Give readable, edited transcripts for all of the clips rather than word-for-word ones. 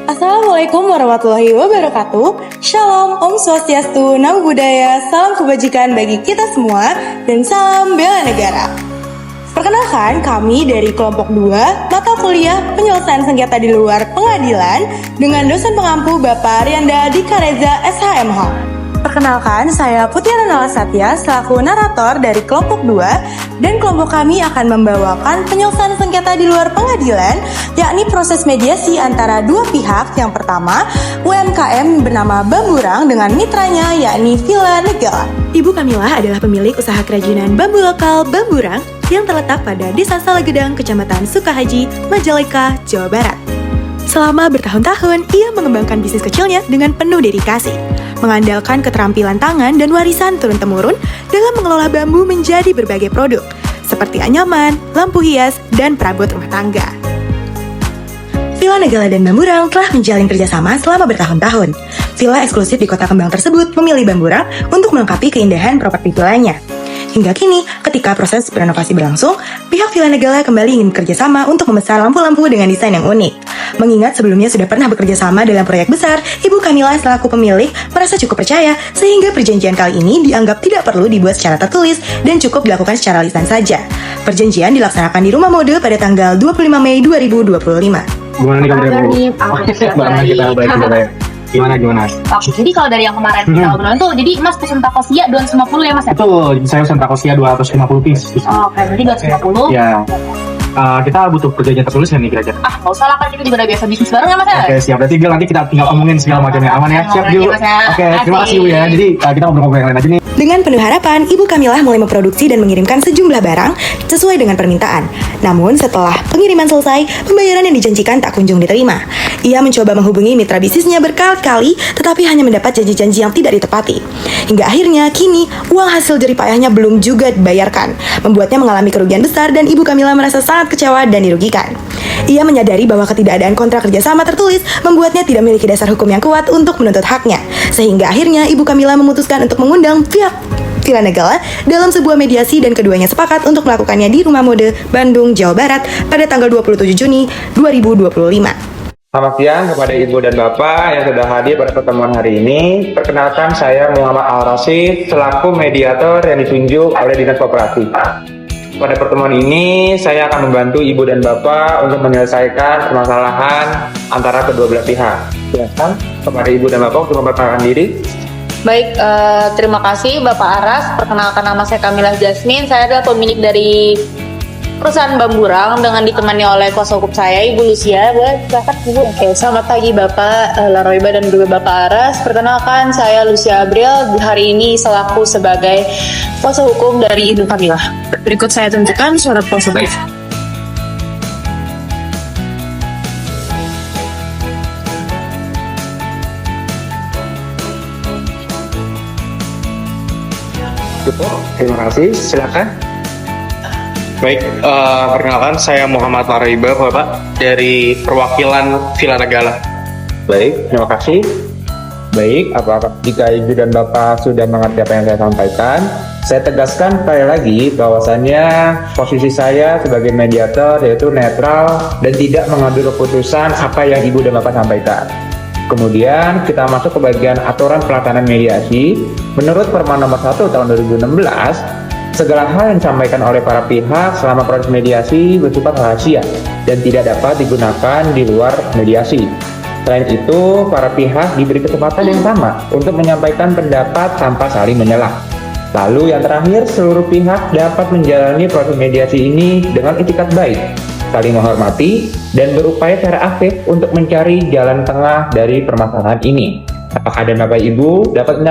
Assalamualaikum warahmatullahi wabarakatuh. Shalom, Om Swastiastu, Namo Buddhaya, salam kebajikan bagi kita semua, dan salam bela negara. Perkenalkan, kami dari kelompok 2, mata kuliah penyelesaian sengketa di luar pengadilan, dengan dosen pengampu Bapak Arianda Dika Reza, SHMH. Perkenalkan, saya Putiara Nala Satya selaku narator dari kelompok 2, dan kelompok kami akan membawakan penyelesaian sengketa di luar pengadilan, yakni proses mediasi antara dua pihak. Yang pertama, UMKM bernama Bamburang dengan mitranya yakni Villa Negala. Ibu Kamilah adalah pemilik usaha kerajinan bambu lokal Bamburang yang terletak pada Desa Salegedang, Kecamatan Sukahaji, Majalengka, Jawa Barat. Selama bertahun-tahun, ia mengembangkan bisnis kecilnya dengan penuh dedikasi, mengandalkan keterampilan tangan dan warisan turun-temurun dalam mengelola bambu menjadi berbagai produk, seperti anyaman, lampu hias, dan perabot rumah tangga. Villa Negala dan Bamburang telah menjalin kerjasama selama bertahun-tahun. Villa eksklusif di Kota Kembang tersebut memilih Bamburang untuk melengkapi keindahan properti villanya. Hingga kini, ketika proses renovasi berlangsung, pihak Villa Negala kembali ingin bekerjasama untuk memesan lampu-lampu dengan desain yang unik. Mengingat sebelumnya sudah pernah bekerja sama dalam proyek besar, Ibu Kamila selaku pemilik merasa cukup percaya sehingga perjanjian kali ini dianggap tidak perlu dibuat secara tertulis dan cukup dilakukan secara lisan saja. Perjanjian dilaksanakan di Rumah Mode pada tanggal 25 Mei 2025. Gimana nih kabarnya Bu? Barang kita baik kita ya. Gimana? Oke, jadi kalau dari yang kemarin kita obrolin tuh, jadi Mas pesen takosia 250 ya Mas ya? Betul, saya pesan takosia 250 piece. Oke, berarti 250. Ya. Kita butuh perjanjian tertulis nih kira-kira. Nggak usah lah, kan kita juga udah biasa bisnis bareng ya Mas ya? Oke, siap. Berarti nanti kita tinggal omongin segala macamnya. Aman ya? Siap, Ju. Oke, terima kasih Bu ya. Jadi kita ngobrol-ngobrol yang lain aja nih. Dengan penuh harapan, Ibu Kamilah mulai memproduksi dan mengirimkan sejumlah barang sesuai dengan permintaan. Namun setelah pengiriman selesai, pembayaran yang dijanjikan tak kunjung diterima. Ia mencoba menghubungi mitra bisnisnya berkali-kali, tetapi hanya mendapat janji-janji yang tidak ditepati. Hingga akhirnya, kini uang hasil jerih payahnya belum juga dibayarkan, membuatnya mengalami kerugian besar dan Ibu Kamilah merasa sangat kecewa dan dirugikan. Ia menyadari bahwa ketidakadaan kontrak kerjasama tertulis membuatnya tidak memiliki dasar hukum yang kuat untuk menuntut haknya. Sehingga akhirnya Ibu Kamilah memutuskan untuk mengundang pihak Villa Negala dalam sebuah mediasi dan keduanya sepakat untuk melakukannya di Rumah Mode, Bandung, Jawa Barat pada tanggal 27 Juni 2025. Selamat siang kepada Ibu dan Bapak yang sudah hadir pada pertemuan hari ini. Perkenalkan, saya Muhammad Al-Rasyid selaku mediator yang ditunjuk oleh Dinas Koperasi. Pada pertemuan ini, saya akan membantu Ibu dan Bapak untuk menyelesaikan permasalahan antara kedua belah pihak. Silakan kepada Ibu dan Bapak untuk memperkenalkan diri. Baik, terima kasih Bapak Aras. Perkenalkan, nama saya Kamilah Jasmine. Saya adalah pemilik dari perusahaan Bamburang dengan ditemani oleh kuasa hukum saya, Ibu Lucia. Boleh silakan Ibu. Oke, selamat pagi Bapak Laroiba dan juga Bapak Aras. Perkenalkan, saya Lucia Abril, hari ini selaku sebagai kuasa hukum dari Ibu Kamilah. Berikut saya tunjukkan surat kuasa hukum. Terima kasih, silakan. Baik, perkenalkan saya Muhammad Maraiba, Bapak, dari perwakilan Villa Negala. Baik, terima kasih. Baik, apakah jika Ibu dan Bapak sudah mengerti apa yang saya sampaikan, saya tegaskan sekali lagi bahwasannya posisi saya sebagai mediator yaitu netral dan tidak mengambil keputusan apa yang Ibu dan Bapak sampaikan. Kemudian kita masuk ke bagian aturan pelaksanaan mediasi. Menurut Perma nomor 1 tahun 2016, segala hal yang disampaikan oleh para pihak selama proses mediasi bersifat rahasia dan tidak dapat digunakan di luar mediasi. Selain itu, para pihak diberi kesempatan yang sama untuk menyampaikan pendapat tanpa saling menyela. Lalu yang terakhir, seluruh pihak dapat menjalani proses mediasi ini dengan itikat baik, saling menghormati, dan berupaya secara aktif untuk mencari jalan tengah dari permasalahan ini. Apakah dan Bapak Ibu dapat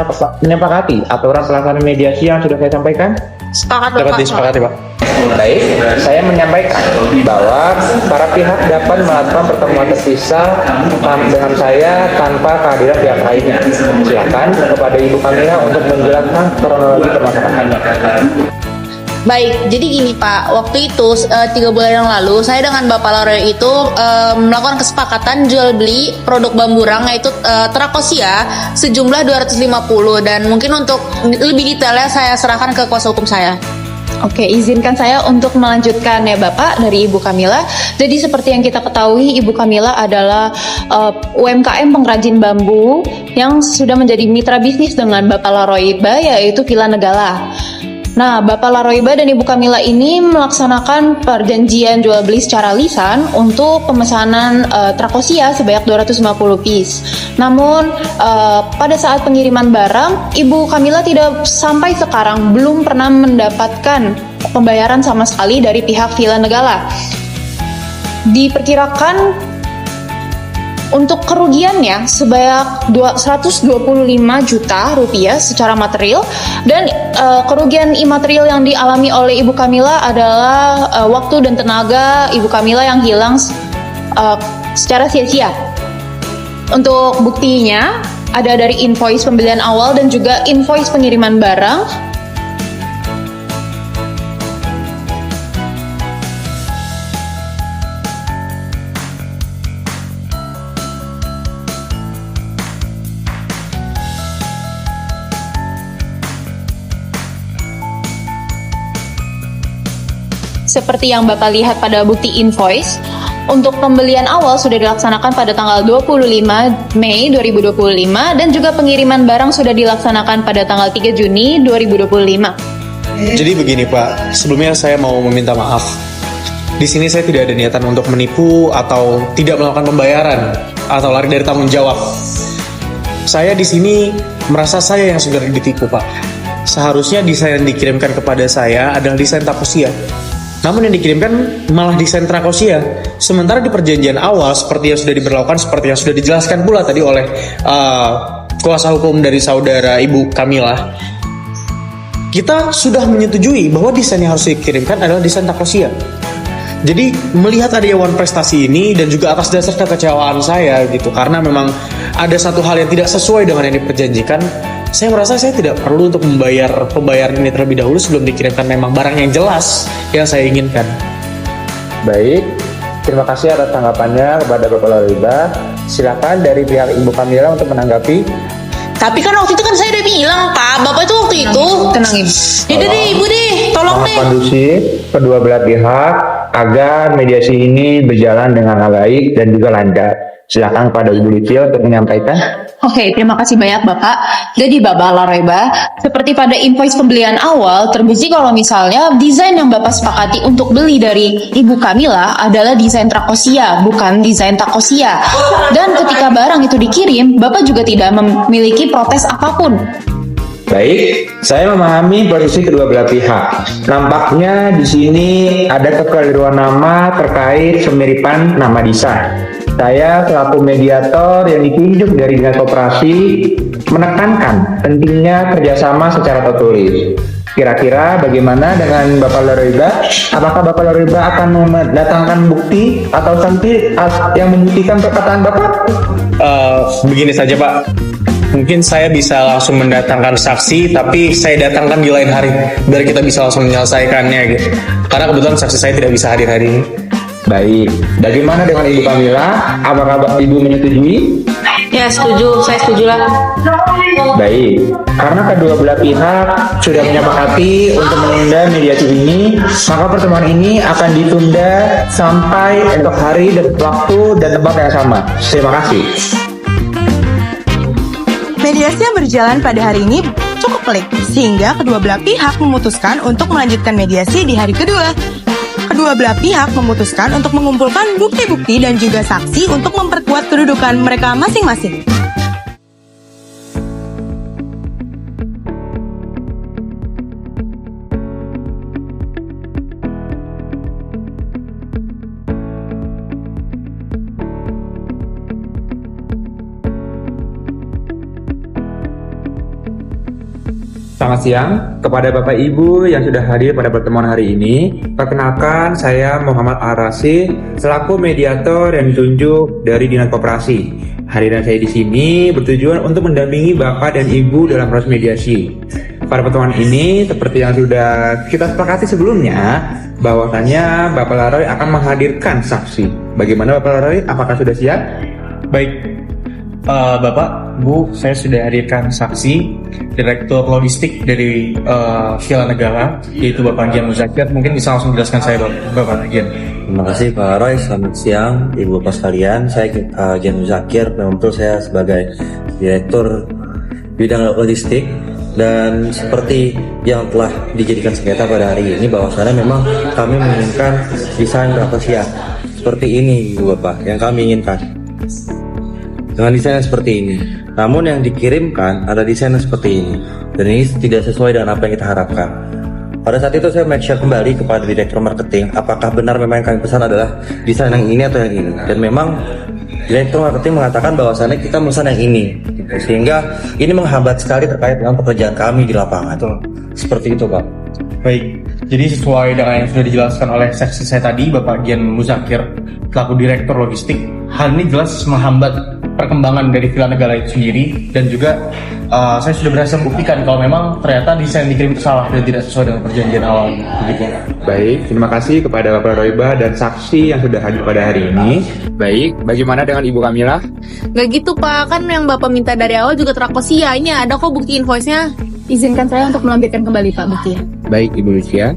menyepakati aturan pelaksanaan mediasi yang sudah saya sampaikan? Sepakat Dapat Bapak. disepakati, Pak. Baik, saya menyampaikan bahwa para pihak dapat melakukan pertemuan terpisah dengan saya tanpa kehadiran pihak lainnya. Silakan kepada Ibu Kamila untuk menjelaskan kronologi permasalahannya. Baik, jadi gini Pak, waktu itu 3 bulan yang lalu saya dengan Bapak Laroy itu melakukan kesepakatan jual beli produk Bamburang yaitu Trakosia sejumlah 250 dan mungkin untuk lebih detailnya saya serahkan ke kuasa hukum saya. Oke, izinkan saya untuk melanjutkan ya Bapak dari Ibu Kamila. Jadi seperti yang kita ketahui, Ibu Kamila adalah UMKM pengrajin bambu yang sudah menjadi mitra bisnis dengan Bapak Laroiba, yaitu Villa Negala. Nah, Bapak Laroiba dan Ibu Kamila ini melaksanakan perjanjian jual beli secara lisan untuk pemesanan Trakosia sebanyak 250 piece. Namun, pada saat pengiriman barang, Ibu Kamila tidak sampai sekarang belum pernah mendapatkan pembayaran sama sekali dari pihak Villa Negala. Diperkirakan untuk kerugiannya sebanyak 125 juta rupiah secara material, dan kerugian imaterial yang dialami oleh Ibu Kamila adalah waktu dan tenaga Ibu Kamila yang hilang secara sia-sia. Untuk buktinya ada dari invoice pembelian awal dan juga invoice pengiriman barang. Seperti yang Bapak lihat pada bukti invoice, untuk pembelian awal sudah dilaksanakan pada tanggal 25 Mei 2025 dan juga pengiriman barang sudah dilaksanakan pada tanggal 3 Juni 2025. Jadi begini Pak, sebelumnya saya mau meminta maaf. Di sini saya tidak ada niatan untuk menipu atau tidak melakukan pembayaran atau lari dari tanggung jawab. Saya di sini merasa saya yang sudah ditipu Pak. Seharusnya desain yang dikirimkan kepada saya adalah desain Trakosia. Namun yang dikirimkan malah desain Trakosia. Sementara di perjanjian awal seperti yang sudah diberlakukan, seperti yang sudah dijelaskan pula tadi oleh kuasa hukum dari saudara Ibu Kamila, kita sudah menyetujui bahwa desain yang harus dikirimkan adalah desain Trakosia. Jadi melihat ada Dewan Prestasi ini dan juga atas dasar kekecewaan saya gitu, karena memang ada satu hal yang tidak sesuai dengan yang diperjanjikan, saya merasa saya tidak perlu untuk membayar pembayaran ini terlebih dahulu sebelum dikirimkan memang barang yang jelas yang saya inginkan. Baik, terima kasih atas tanggapannya kepada Bapak Laroiba. Silakan dari pihak Ibu Kamila untuk menanggapi. Tapi kan waktu itu kan saya udah bilang Pak, Bapak itu waktu itu tenang Ibu. Yaudah deh Ibu deh, tolong deh. Kondusif kedua belah pihak agar mediasi ini berjalan dengan baik dan juga lancar. Silakan kepada Ibu Lucil untuk menyampaikan. Oke, terima kasih banyak Bapak. Jadi Bapak Laroiba, seperti pada invoice pembelian awal, terbukti kalau misalnya desain yang Bapak sepakati untuk beli dari Ibu Kamila adalah desain Trakosia, bukan desain Trakosia. Dan ketika barang itu dikirim, Bapak juga tidak memiliki protes apapun. Baik, saya memahami posisi kedua belah pihak. Nampaknya di sini ada kekeliruan nama terkait pemiripan nama desain. Saya selaku mediator yang ditunjuk dari Dinas Koperasi menekankan pentingnya kerjasama secara tertulis. Kira-kira bagaimana dengan Bapak Laroiba? Apakah Bapak Laroiba akan mendatangkan bukti atau saksi yang membuktikan perkataan Bapak? Begini saja Pak, mungkin saya bisa langsung mendatangkan saksi, tapi saya datangkan di lain hari biar kita bisa langsung menyelesaikannya gitu. Karena kebetulan saksi saya tidak bisa hadir hari ini. Baik, bagaimana dengan Ibu Kamila? Apakah Ibu menyetujui? Ya setuju, saya setuju lah. Baik, karena kedua belah pihak sudah menyepakati untuk menunda mediasi ini, maka pertemuan ini akan ditunda sampai esok hari dan waktu dan tempat yang sama. Terima kasih. Mediasi yang berjalan pada hari ini cukup pelik, sehingga kedua belah pihak memutuskan untuk melanjutkan mediasi di hari kedua. Kedua belah pihak memutuskan untuk mengumpulkan bukti-bukti dan juga saksi untuk memperkuat kedudukan mereka masing-masing. Selamat siang kepada Bapak Ibu yang sudah hadir pada pertemuan hari ini. Perkenalkan, saya Muhammad Arasi selaku mediator yang ditunjuk dari Dinas Koperasi. Hadiran saya di sini bertujuan untuk mendampingi Bapak dan Ibu dalam proses mediasi. Pada pertemuan ini, seperti yang sudah kita sepakati sebelumnya, bahwasannya Bapak Laroy akan menghadirkan saksi. Bagaimana Bapak Laroy? Apakah sudah siap? Baik, Bapak, Pak, Bu, saya sudah hadirkan saksi Direktur Logistik dari Villa Negara, yaitu Bapak Gian Muzakir. Mungkin bisa langsung jelaskan saya, Bapak Gian. Terima kasih Pak Roy, selamat siang Ibu Bapak sekalian. Saya Gian Muzakir, memang betul saya sebagai Direktur Bidang Logistik. Dan seperti yang telah dijadikan sengketa pada hari ini, bahwasannya memang kami menginginkan desain rahasia seperti ini Ibu Bapak, yang kami inginkan dengan desain yang seperti ini. Namun yang dikirimkan ada desain yang seperti ini, dan ini tidak sesuai dengan apa yang kita harapkan. Pada saat itu saya make sure kembali kepada Direktur Marketing apakah benar memang yang kami pesan adalah desain yang ini atau yang ini. Dan memang Direktur Marketing mengatakan bahwasannya kita memesan yang ini, sehingga ini menghambat sekali terkait dengan pekerjaan kami di lapangan. Seperti itu Pak. Baik, jadi sesuai dengan yang sudah dijelaskan oleh saksi saya tadi, Bapak Gian Muzakir, selaku Direktur Logistik, hal ini jelas menghambat perkembangan dari Villa Negara itu sendiri, dan juga saya sudah berhasil membuktikan kalau memang ternyata desain yang dikirim itu salah dan tidak sesuai dengan perjanjian awal. Begitu. Baik, terima kasih kepada Bapak Roiba dan saksi yang sudah hadir pada hari ini. Baik, bagaimana dengan Ibu Kamila? Gak gitu Pak, kan yang Bapak minta dari awal juga terakosia. Ini ada kok bukti invoice-nya. Izinkan saya untuk melampirkan kembali Pak buktinya. Baik, Ibu Lucia.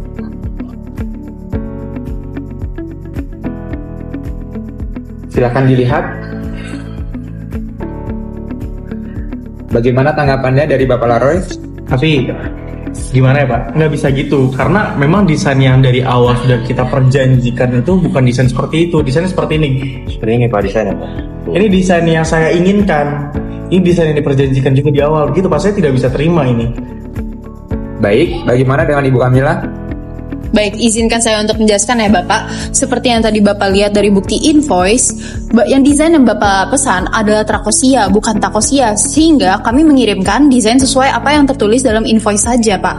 Silakan dilihat. Bagaimana tanggapannya dari Bapak Laroy? Tapi gimana ya Pak? Nggak bisa gitu, karena memang desain yang dari awal sudah kita perjanjikan itu bukan desain seperti itu. Desainnya seperti ini. Seperti ini Pak desainnya Pak. Ini desain yang saya inginkan. Ini desain yang diperjanjikan juga di awal. Gitu Pak, saya tidak bisa terima ini. Baik, bagaimana dengan Ibu Kamila? Baik, izinkan saya untuk menjelaskan ya Bapak. Seperti yang tadi Bapak lihat dari bukti invoice, yang desain yang Bapak pesan adalah trakosia, bukan takosia. Sehingga kami mengirimkan desain sesuai apa yang tertulis dalam invoice saja Pak.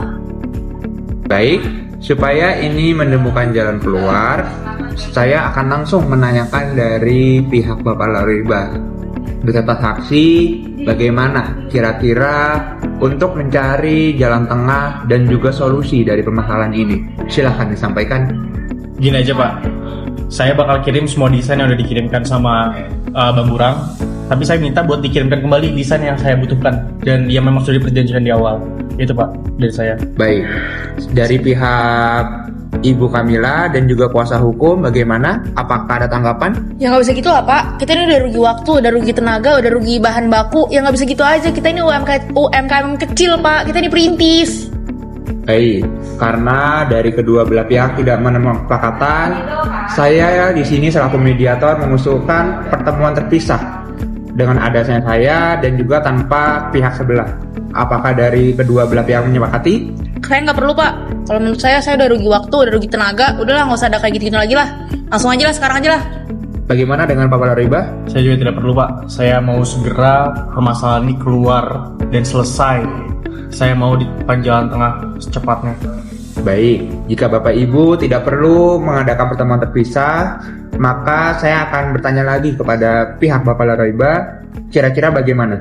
Baik, supaya ini menemukan jalan keluar, saya akan langsung menanyakan dari pihak Bapak Laroiba beserta saksi, bagaimana kira-kira untuk mencari jalan tengah dan juga solusi dari permasalahan ini. Silahkan disampaikan. Gini aja Pak, saya bakal kirim semua desain yang udah dikirimkan sama Bang Burang. Tapi saya minta buat dikirimkan kembali desain yang saya butuhkan dan yang memang sudah diperjanjikan di awal. Itu Pak, dari saya. Baik, dari pihak Ibu Kamila dan juga kuasa hukum bagaimana? Apakah ada tanggapan? Ya nggak bisa gitu lah Pak. Kita ini udah rugi waktu, udah rugi tenaga, udah rugi bahan baku. Ya nggak bisa gitu aja. Kita ini UMKM kecil Pak. Kita ini perintis. Baik, karena dari kedua belah pihak tidak menemukan kesepakatan, saya di sini selaku mediator mengusulkan pertemuan terpisah dengan adanya saya dan juga tanpa pihak sebelah. Apakah dari kedua belah pihak menyepakati? Kalian nggak perlu Pak. Kalau menurut saya udah rugi waktu, udah rugi tenaga. Udahlah, nggak usah ada kayak gitu-gitu lagi lah. Langsung aja lah, sekarang aja lah. Bagaimana dengan Bapak Laroiba? Saya juga tidak perlu Pak. Saya mau segera permasalahan ini keluar dan selesai. Saya mau di jalan tengah secepatnya. Baik, jika Bapak Ibu tidak perlu mengadakan pertemuan terpisah, maka saya akan bertanya lagi kepada pihak Bapak Laroiba, kira-kira bagaimana?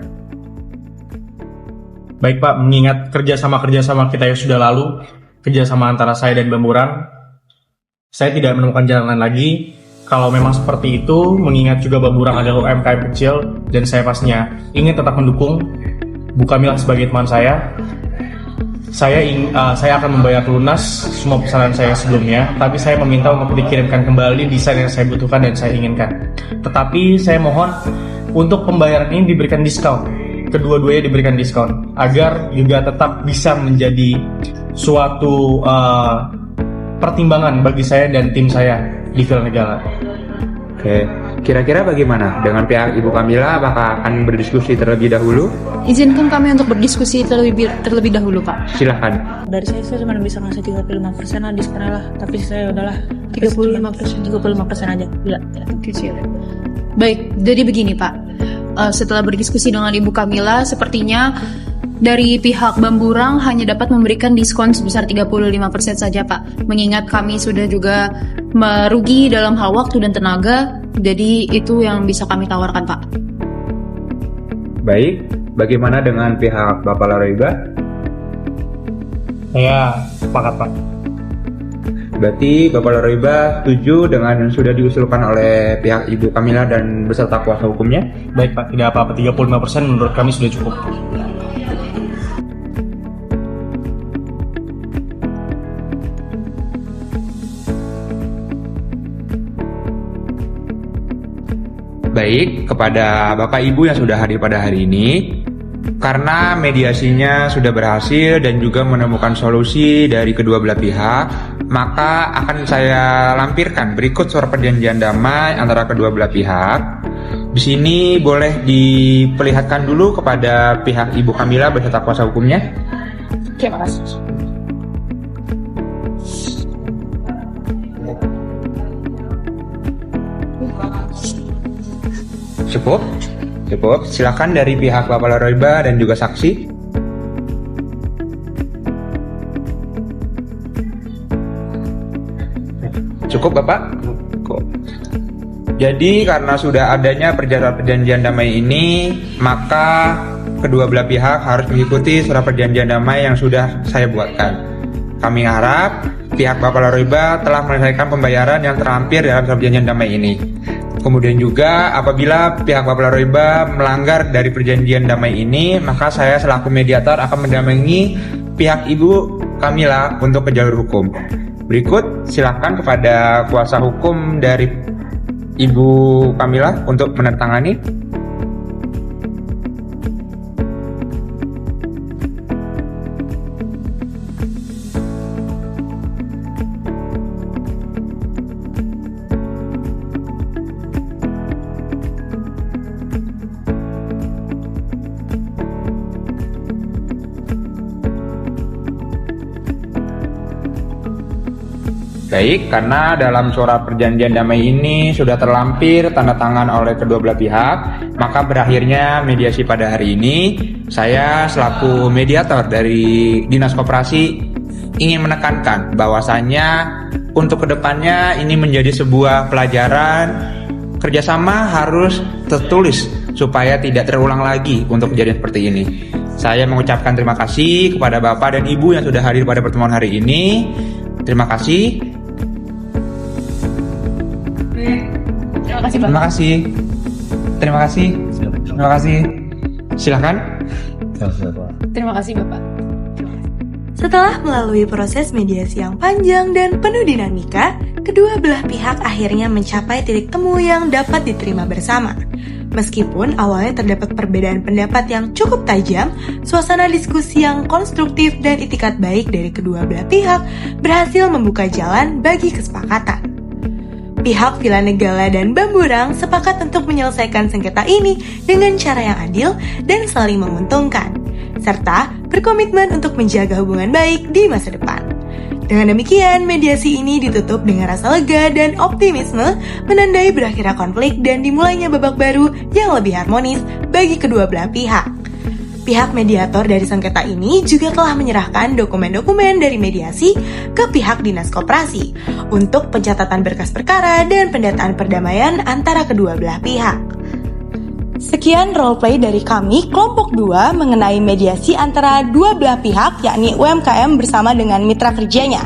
Baik Pak, mengingat kerjasama kita yang sudah lalu, kerjasama antara saya dan Bang Burang, saya tidak menemukan jalan lain lagi. Kalau memang seperti itu, mengingat juga Bang Burang adalah UMKM kecil, dan saya pastinya ingin tetap mendukung Bu Kamila sebagai teman saya. Saya akan membayar lunas semua pesanan saya sebelumnya, tapi saya meminta untuk dikirimkan kembali desain yang saya butuhkan dan saya inginkan. Tetapi saya mohon untuk pembayaran ini diberikan diskon. Kedua-duanya diberikan diskon agar juga tetap bisa menjadi suatu pertimbangan bagi saya dan tim saya di Villa Negara. Oke, kira-kira bagaimana dengan pihak Ibu Kamila? Apakah akan berdiskusi terlebih dahulu? Izinkan kami untuk berdiskusi terlebih dahulu Pak. Silahkan. Dari saya cuma bisa ngasih 35% lah diskonnya lah. Tapi saya udahlah 35% aja. Gila. Baik, jadi begini Pak. Setelah berdiskusi dengan Ibu Kamila, sepertinya dari pihak Bang Burang hanya dapat memberikan diskon sebesar 35% saja Pak. Mengingat kami sudah juga merugi dalam hal waktu dan tenaga, jadi itu yang bisa kami tawarkan Pak. Baik, bagaimana dengan pihak Bapak Laroiba? Saya sepakat Pak. Berarti Bapak Loroiba setuju dengan yang sudah diusulkan oleh pihak Ibu Kamila dan beserta kuasa hukumnya? Baik Pak, tidak apa-apa, 35% menurut kami sudah cukup. Baik, kepada Bapak Ibu yang sudah hadir pada hari ini, karena mediasinya sudah berhasil dan juga menemukan solusi dari kedua belah pihak, maka akan saya lampirkan berikut surat perjanjian damai antara kedua belah pihak. Di sini boleh diperlihatkan dulu kepada pihak Ibu Kamila beserta kuasa hukumnya. Oke, makasih. Cukup? Cukup. Silakan dari pihak Bapak Loroiba dan juga saksi. Cukup Bapak? Cukup. Jadi karena sudah adanya perjanjian damai ini, maka kedua belah pihak harus mengikuti surat perjanjian damai yang sudah saya buatkan. Kami harap pihak Bapak Loroiba telah menyelesaikan pembayaran yang terlampir dalam surat perjanjian damai ini. Kemudian juga apabila pihak Bapak Loroiba melanggar dari perjanjian damai ini, maka saya selaku mediator akan mendampingi pihak Ibu Kamila untuk ke jalur hukum. Berikut silakan kepada kuasa hukum dari Ibu Kamila untuk menandatangani. Baik, karena dalam surat perjanjian damai ini sudah terlampir tanda tangan oleh kedua belah pihak, maka berakhirnya mediasi pada hari ini. Saya selaku mediator dari Dinas Koperasi ingin menekankan bahwasannya untuk kedepannya ini menjadi sebuah pelajaran, kerjasama harus tertulis supaya tidak terulang lagi untuk kejadian seperti ini. Saya mengucapkan terima kasih kepada Bapak dan Ibu yang sudah hadir pada pertemuan hari ini. Terima kasih. Terima kasih. Terima kasih. Terima kasih. Silakan. Terima kasih Bapak. Setelah melalui proses mediasi yang panjang dan penuh dinamika, kedua belah pihak akhirnya mencapai titik temu yang dapat diterima bersama. Meskipun awalnya terdapat perbedaan pendapat yang cukup tajam, suasana diskusi yang konstruktif dan itikat baik dari kedua belah pihak berhasil membuka jalan bagi kesepakatan. Pihak Villa Negala dan Bamburang sepakat untuk menyelesaikan sengketa ini dengan cara yang adil dan saling menguntungkan, serta berkomitmen untuk menjaga hubungan baik di masa depan. Dengan demikian, mediasi ini ditutup dengan rasa lega dan optimisme, menandai berakhirnya konflik dan dimulainya babak baru yang lebih harmonis bagi kedua belah pihak. Pihak mediator dari sengketa ini juga telah menyerahkan dokumen-dokumen dari mediasi ke pihak Dinas Koperasi untuk pencatatan berkas perkara dan pendataan perdamaian antara kedua belah pihak. Sekian roleplay dari kami, kelompok 2, mengenai mediasi antara dua belah pihak, yakni UMKM bersama dengan mitra kerjanya.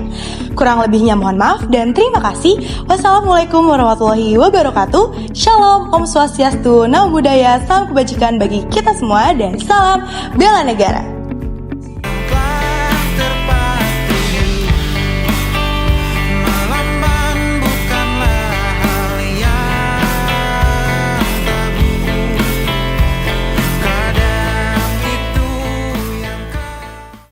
Kurang lebihnya mohon maaf dan terima kasih. Wassalamualaikum warahmatullahi wabarakatuh. Shalom, Om Swastiastu, Namo Buddhaya, salam kebajikan bagi kita semua, dan salam bela negara.